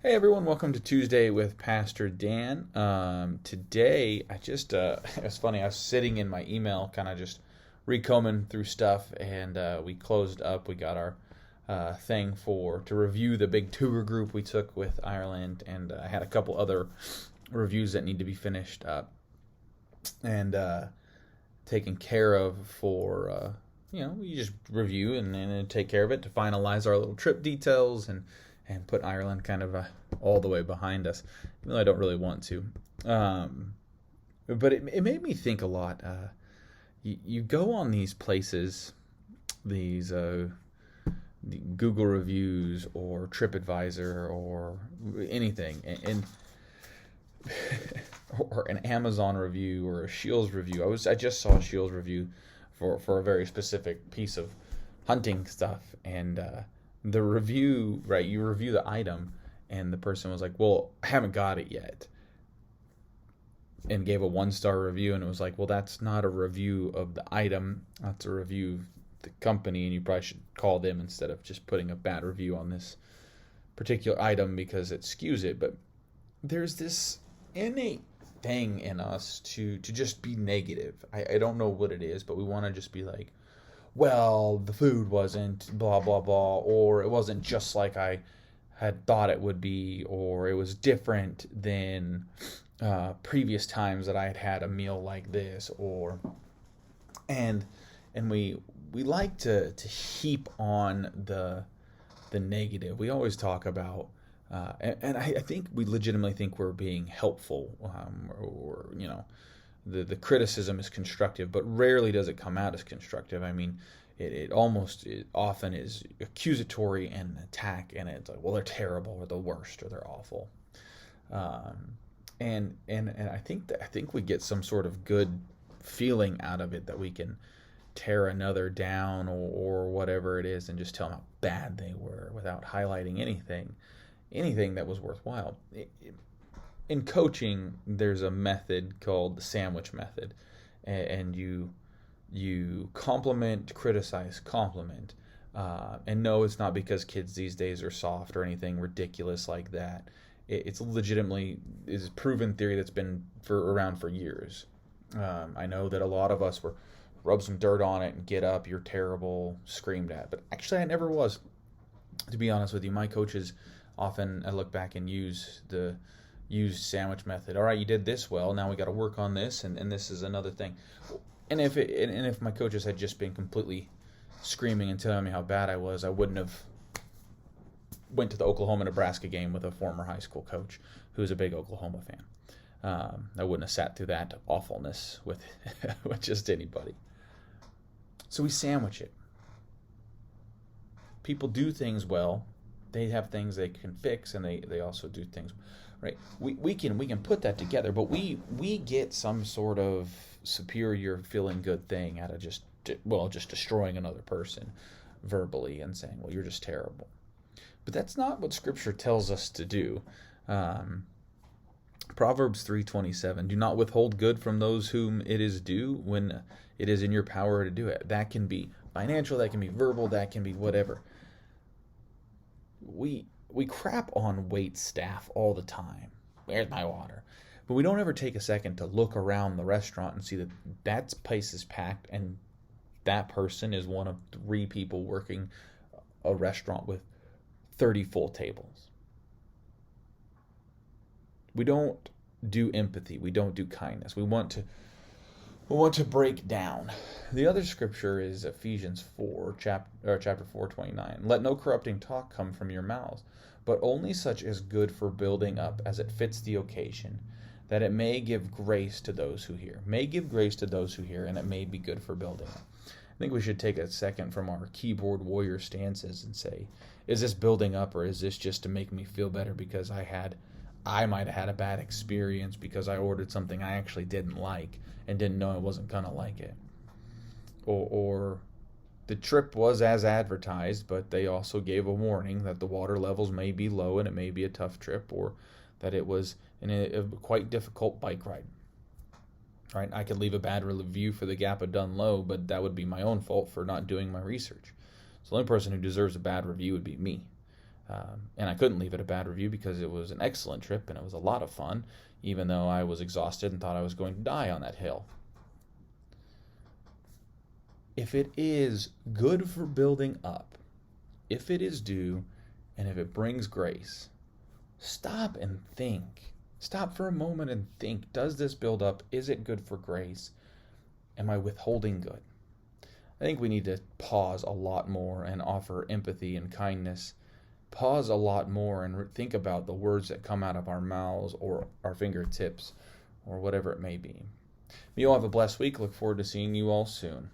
Hey everyone, welcome to Tuesday with Pastor Dan. Today, it was funny, I was sitting in my email, kind of just recombing through stuff, and we closed up. We got our thing to review the big tour group we took with Ireland, and I had a couple other reviews that need to be finished up and taken care of we just review and take care of it to finalize our little trip details and put Ireland kind of all the way behind us, even though I don't really want to. But it made me think a lot. You go on these places, these the Google reviews or TripAdvisor or anything, and or an Amazon review or a Shields review. I just saw a Shields review for a very specific piece of hunting stuff, and the review, right, you review the item, and the person was like, well, I haven't got it yet, and gave a 1-star review, and it was like, well, that's not a review of the item, that's a review of the company, and you probably should call them instead of just putting a bad review on this particular item because it skews it. But there's this innate thing in us to just be negative. I don't know what it is, but we want to just be like, well, the food wasn't blah, blah, blah, or it wasn't just like I had thought it would be, or it was different than previous times that I had had a meal like this, and we like to heap on the negative. We always talk about, and I think we legitimately think we're being helpful, or the criticism is constructive, but rarely does it come out as constructive. I mean, it often is accusatory and attack, and it's like, well, they're terrible, or the worst, or they're awful. And I think we get some sort of good feeling out of it, that we can tear another down or whatever it is, and just tell them how bad they were without highlighting anything that was worthwhile. In coaching, there's a method called the sandwich method, and you compliment, criticize, compliment. And no, it's not because kids these days are soft or anything ridiculous like that. It's legitimately is proven theory that's been around for years. I know that a lot of us were rub some dirt on it and get up, you're terrible, screamed at. But actually, I never was. To be honest with you, my coaches often, I look back and use sandwich method. All right, you did this well. Now we got to work on this, and this is another thing. And if my coaches had just been completely screaming and telling me how bad I was, I wouldn't have went to the Oklahoma-Nebraska game with a former high school coach who's a big Oklahoma fan. I wouldn't have sat through that awfulness with with just anybody. So we sandwich it. People do things well. They have things they can fix, and they also do things right. We can put that together, but we get some sort of superior feeling good thing out of just destroying another person verbally and saying, well, you're just terrible. But that's not what Scripture tells us to do. Proverbs 3:27, do not withhold good from those whom it is due when it is in your power to do it. That can be financial, that can be verbal, that can be whatever. We crap on wait staff all the time. Where's my water? But we don't ever take a second to look around the restaurant and see that place is packed, and that person is one of 3 people working a restaurant with 30 full tables. We don't do empathy. We don't do kindness. We want to break down. The other scripture is Ephesians 4, chapter 4:29. Let no corrupting talk come from your mouths, but only such as good for building up as it fits the occasion, that it may give grace to those who hear. May give grace to those who hear, and it may be good for building up. I think we should take a second from our keyboard warrior stances and say, is this building up, or is this just to make me feel better because I might have had a bad experience because I ordered something I actually didn't like and didn't know I wasn't going to like it. Or the trip was as advertised, but they also gave a warning that the water levels may be low and it may be a tough trip, or that it was a quite difficult bike ride. Right? I could leave a bad review for the Gap of Dunlow, but that would be my own fault for not doing my research. So the only person who deserves a bad review would be me. And I couldn't leave it a bad review because it was an excellent trip and it was a lot of fun, even though I was exhausted and thought I was going to die on that hill. If it is good for building up, if it is due, and if it brings grace, stop and think. Stop for a moment and think, does this build up? Is it good for grace? Am I withholding good? I think we need to pause a lot more and offer empathy and kindness. Pause a lot more and think about the words that come out of our mouths or our fingertips or whatever it may be. You all have a blessed week. Look forward to seeing you all soon.